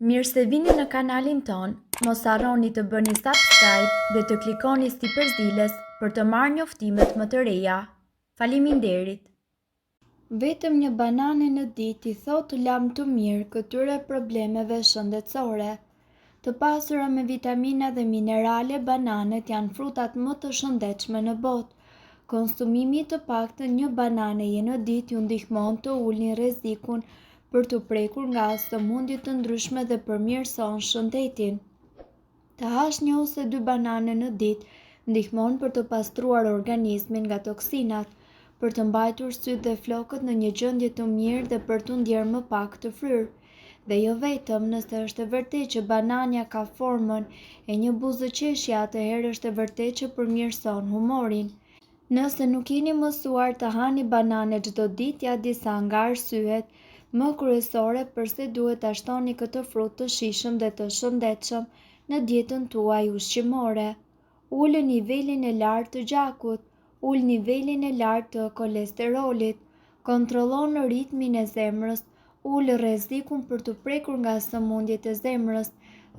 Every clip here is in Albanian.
Mirë se vini në kanalin ton, mos harroni të bëni subscribe dhe të klikoni si përzieles për të marrë njoftimet më të reja. Faleminderit! Vetëm një banane në ditë I thot lam të mirë këtyre problemeve shëndetësore. Të pasura me vitamina dhe minerale, bananet janë frutat më të shëndetshme në botë. Konsumimi të paktën një bananeje në ditë ju ndihmon të ulni rrezikun për të prekur nga sëmundje të ndryshme dhe përmirëson shëndetin. Të hash 1 ose 2 banane në ditë ndihmon për të pastruar organizmin nga toksinat, për të mbajtur sytë dhe flokët në një gjendje të mirë dhe për të ndjerë më pak të fryrë. Dhe jo vetëm, nëse është e vërtetë që banania ka formën e një buzëqeshje, atëherë është e vërtetë që përmirëson humorin. Nëse nuk jeni mësuar të hani banane çdo ditë, ja disa nga arsyet më kryesore pse duhet ta shtoni këtë frut të shijshëm dhe të shëndetshëm në dietën tuaj ushqimore. Ulë nivelin e lartë të gjakut, ul nivelin e lartë të kolesterolit, kontrollon ritmin e zemrës, ul rrezikun për të prekur nga sëmundjet e zemrës,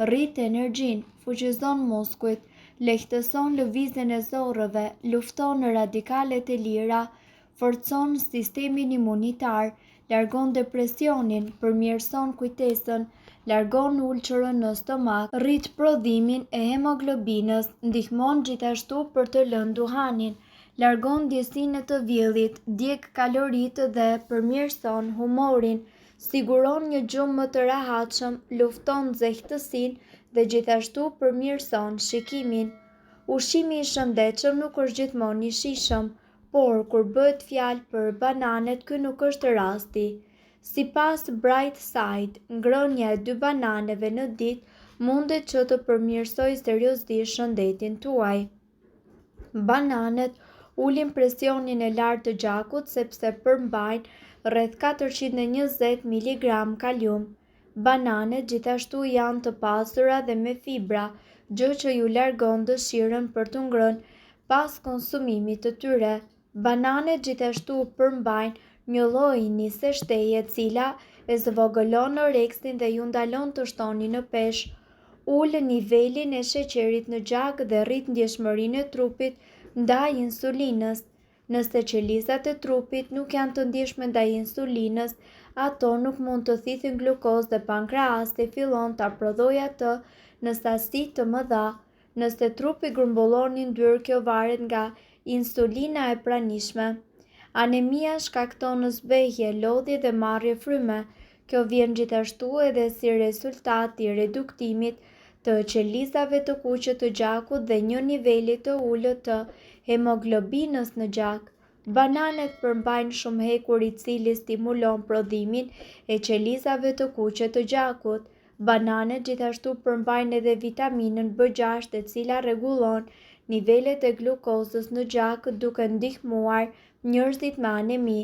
rrit energjinë, fuqizon muskujt, lehtëson lëvizjen e zorrëve, lufton radikalet e lira, forcon sistemin imunitar, largon depresionin, përmirëson kujtesën, largon ulçërën në stomak, rrit prodhimin e hemoglobinës, ndihmon gjithashtu për të lënë duhanin, largon ndjesinë të vjellit, djeg kaloritë dhe përmirëson humorin, siguron një gjumë më të rehatshëm, lufton nxehtësinë dhe gjithashtu përmirëson shikimin. Ushqimi I shëndetshëm nuk është gjithmonë I shijshëm, por kur bëhet fjalë për bananet, ky nuk është rasti. Sipas Brightside, ngrënia e 2 bananeve në ditë mundet që të përmirësojë seriozisht shëndetin tuaj. Bananet ulin presionin e lartë të gjakut sepse përmbajnë rreth 420 mg kalium. Bananet gjithashtu janë të pasura dhe me fibra, gjë që ju largon dëshirën për të ngrënë pas konsumimit të tyre. Bananet gjithashtu përmbajnë një lloj nise shteje e cila e zvogëlon oreksin dhe ju ndalon të shtoni në peshë, ul nivelin e sheqerit në gjak dhe rrit ndjeshmërinë e trupit ndaj insulinës. Nëse qelizat e trupit nuk janë të ndjeshme ndaj insulinës, ato nuk mund të thithin glukozë dhe pankreasti fillon ta prodhojë atë në sasi të mëdha. Nëse trupi grumbullon I ndyrë, kjo varet nga insulina e pranishme. Anemia shkakton zbehje, lodhje dhe marrje fryme. Kjo vjen gjithashtu edhe si rezultat I reduktimit të qelizave të kuqe të gjakut dhe një niveli të ulët të hemoglobinës në gjak. Bananet përmbajnë shumë hekur I cili stimulon prodhimin e qelizave të kuqe të gjakut. Bananet gjithashtu përmbajnë edhe vitaminën B6 e cila rregullon nivelet e glukozës në gjak duke ndihmuar njerëzit me anemi.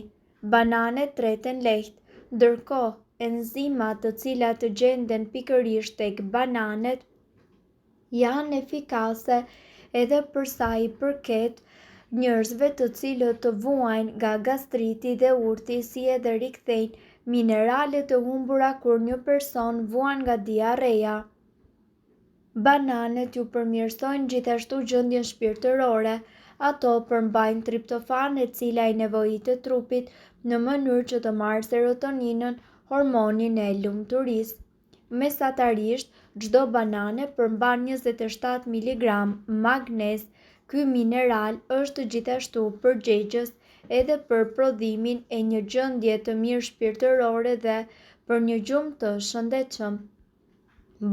Bananet treten lehtë, ndërkohë enzimat të cilat gjenden pikërisht tek bananet janë efikase edhe për sa I përket njerëzve të cilët të vuajnë nga gastriti dhe urti, si edhe rikthejnë minerale të humbura kur një person vuan nga diarreja. Bananet ju përmirësojnë gjithashtu gjendjen shpirtërore. Ato përmbajnë triptofan e cila I nevojitet trupit në mënyrë që të marrë serotoninën, hormonin e lumturisë. Mesatarisht, çdo banane përmban 27 mg magnez. Ky mineral është gjithashtu përgjegjës edhe për prodhimin e një gjendje të mirë shpirtërore dhe për një gjumë të shëndetshëm.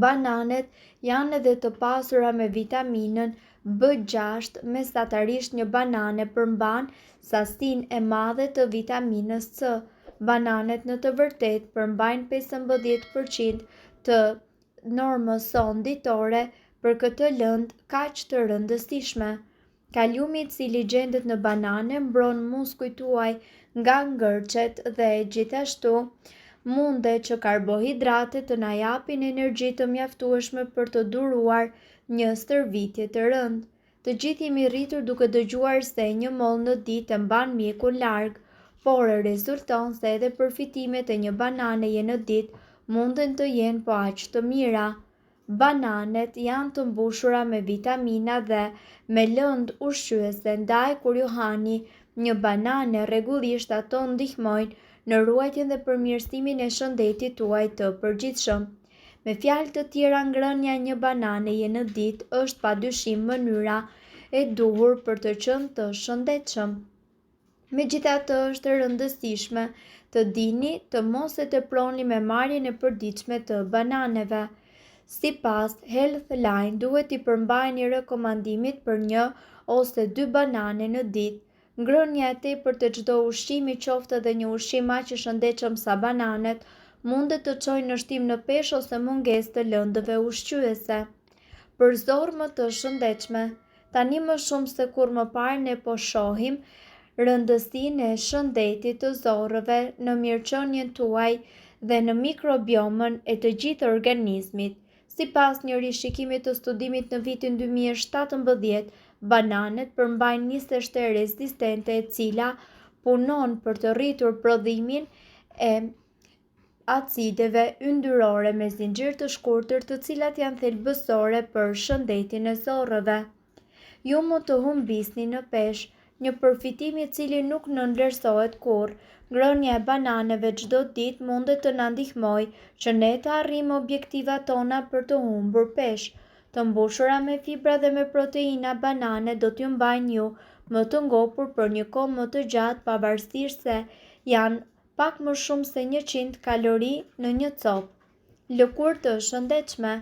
Bananet janë edhe të pasura me vitaminën B6, mesatarisht një banane përmban sasinë e madhe të vitaminës C. Bananet në të vërtetë përmbajnë 15% të normës son ditore për këtë lëndë kaq të rëndësishme. Kaliumi I cili gjendet në banane mbron muskujt tuaj nga ngërçet dhe gjithashtu mundet që karbohidratet të na japin energji të mjaftueshme për të duruar një stërvitje të rëndë. Të gjithë jemi rritur duke dëgjuar se një mollë në ditë e mban mjekun larg, por rezulton se edhe përfitimet e një bananeje në ditë munden të jenë po aq të mira. Bananet janë të mbushura me vitamina dhe me lëndë ushqyese, ndaj kur ju hani një banane rregullisht ato ndihmojnë në ruajtjen dhe përmirësimin e shëndetit tuaj të përgjithshëm. Me fjalë të tjera, ngrënia e një bananeje në ditë është padyshim mënyra e duhur për të qenë të shëndetshëm. Megjithatë, është e rëndësishme të dini të mos e teproni me marrjen e përditshme të bananeve. Sipas Healthline, duhet i përmbajeni rekomandimit për 1 ose 2 banane në ditë. Ngrënia e tepërt e çdo ushqimi, qoftë edhe një ushqim aq i shëndetshëm sa bananet, mundet të çojë në shtim në peshë ose mungesë të lëndëve ushqyese. Për zorë më të shëndetshme, tani më shumë se kur më parë ne po shohim rëndësinë e shëndetit të zorrëve në mirëqenien tuaj dhe në mikrobiomën e të gjithë organizmit. Sipas një rishikimi të studimit në vitin 2017, bananet përmbajnë një seshte rezistente e cila punon për të rritur prodhimin e acideve yndyrore me zinxhir të shkurtër, të cilat janë thelbësore për shëndetin e zorrëve. Ju mund të humbisni në peshë, një përfitim i cili nuk nënvlerësohet kurrë. Ngrënia e bananeve çdo ditë mundet të na ndihmojë që ne të arrijmë objektivat tona për të humbur peshë. Të mbushura me fibra dhe me proteina, banane do t'ju mbajnë ju më të ngopur për një kohë më të gjatë, pavarësisht se janë pak më shumë se 100 kalori në një copë. Lëkurë të shëndetshme.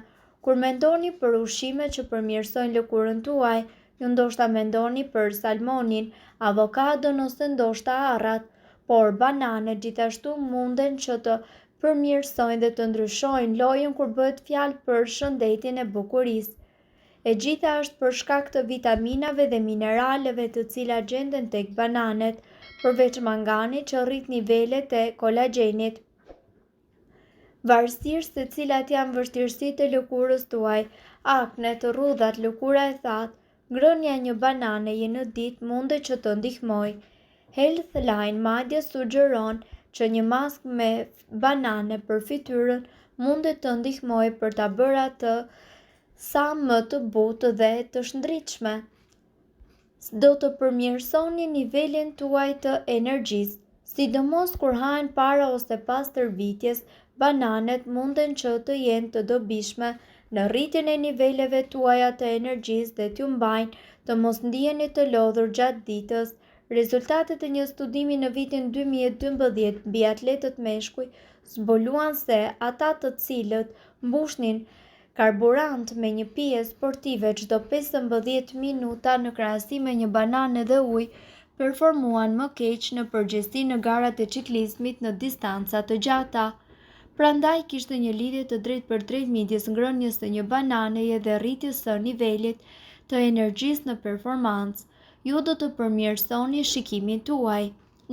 Kur mendoni për ushqime që përmirësojnë lëkurën tuaj, ju ndoshta mendoni për salmonin, avokadon ose ndoshta arrat, por bananet gjithashtu munden që të përmirësojnë dhe të ndryshojnë lojën kur bëhet fjalë për shëndetin e bukurisë. E gjitha është për shkak të vitaminave dhe mineraleve të cilat gjenden tek bananet, përveç manganit që rrit nivelet e kolagjenit. Varësisht se cilat janë vështirësitë e lëkurës tuaj, aknet, rrudhat, lëkura e thatë, ngrënia e një bananeje në ditë mundet që të ndihmojë. Healthline madje sugjeron që një maskë me banane për fytyrën mundet të ndihmojë për ta bërë atë sa më të butë dhe të shndritshme. Do të përmirësoni nivelin tuaj të energjisë, sidomos kur hahen para ose pas tërvitjes. Bananet munden që të jenë të dobishme në rritjen e niveleve tuaja të energjisë dhe t'ju mbajnë të mos ndiheni të lodhur gjatë ditës. Rezultatet e një studimi në vitin 2012 mbi atletët meshkuj zbuluan se ata të cilët mbushnin karburant me një pije sportive çdo 15 minuta në krahasim me një banane dhe ujë, performuan më keq në përgjithësi në garat e ciklizmit në distanca të gjata. Prandaj kishte një lidhje të drejtpërdrejtë midis ngrënies së një bananeje dhe rritjes së nivelit të energjisë në performancë. Ju do të përmirësoni shikimin tuaj.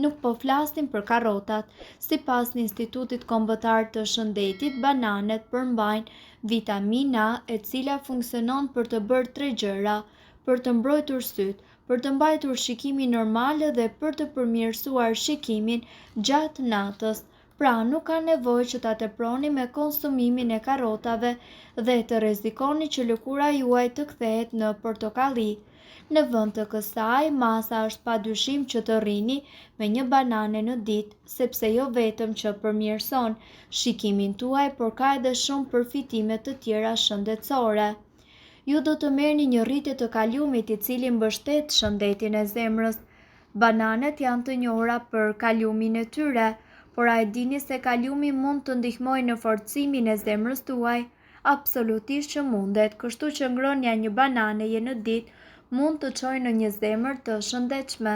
Nuk po flasim për karrotat. Sipas Institutit Kombëtar të Shëndetit, bananet përmbajnë vitamina A, e cila funksionon për të bërë 3 gjëra: për të mbrojtur sytë, për të mbajtur shikimin normal dhe për të përmirësuar shikimin gjatë natës. Pra, nuk ka nevojë që ta teproni me konsumimin e karrotave dhe të rrezikoni që lëkura juaj të kthehet në portokalli. Në vend të kësaj, masa është padyshim që të rrini me një banane në ditë, sepse jo vetëm që përmirëson shikimin tuaj, por ka edhe shumë përfitime të tjera shëndetësore. Ju do të merrni një rritje të kaliumit i cili mbështet shëndetin e zemrës. Bananet janë të njohura për kaliumin e tyre, por a e dini se kaliumi mund të ndihmojë në forcimin e zemrës tuaj? Absolutisht që mundet, kështu që ngrënia një bananeje në ditë mund të çojë në një zemër të shëndetshme.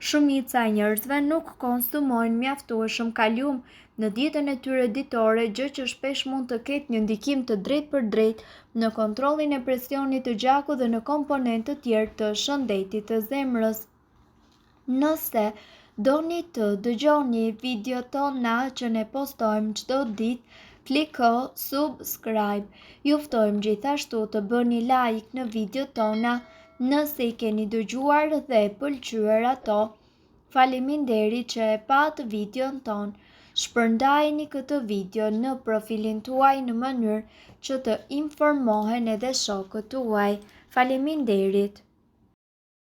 Shumica e njerëzve nuk konsumojnë mjaftueshëm kalium në dietën e tyre ditore, gjë që shpesh mund të ketë një ndikim të drejtpërdrejtë në kontrollin e presionit të gjakut dhe në komponentë të tjerë të shëndetit të zemrës. Nëse doni të dëgjoni videot tona që ne postojmë çdo ditë, kliko subscribe. Ju ftojmë gjithashtu të bëni like në videot tona nëse i keni dëgjuar dhe pëlqyer ato. Faleminderit që e patë videon ton. Shpërndajeni këtë video në profilin tuaj në mënyrë që të informohen edhe shokët tuaj. Faleminderit.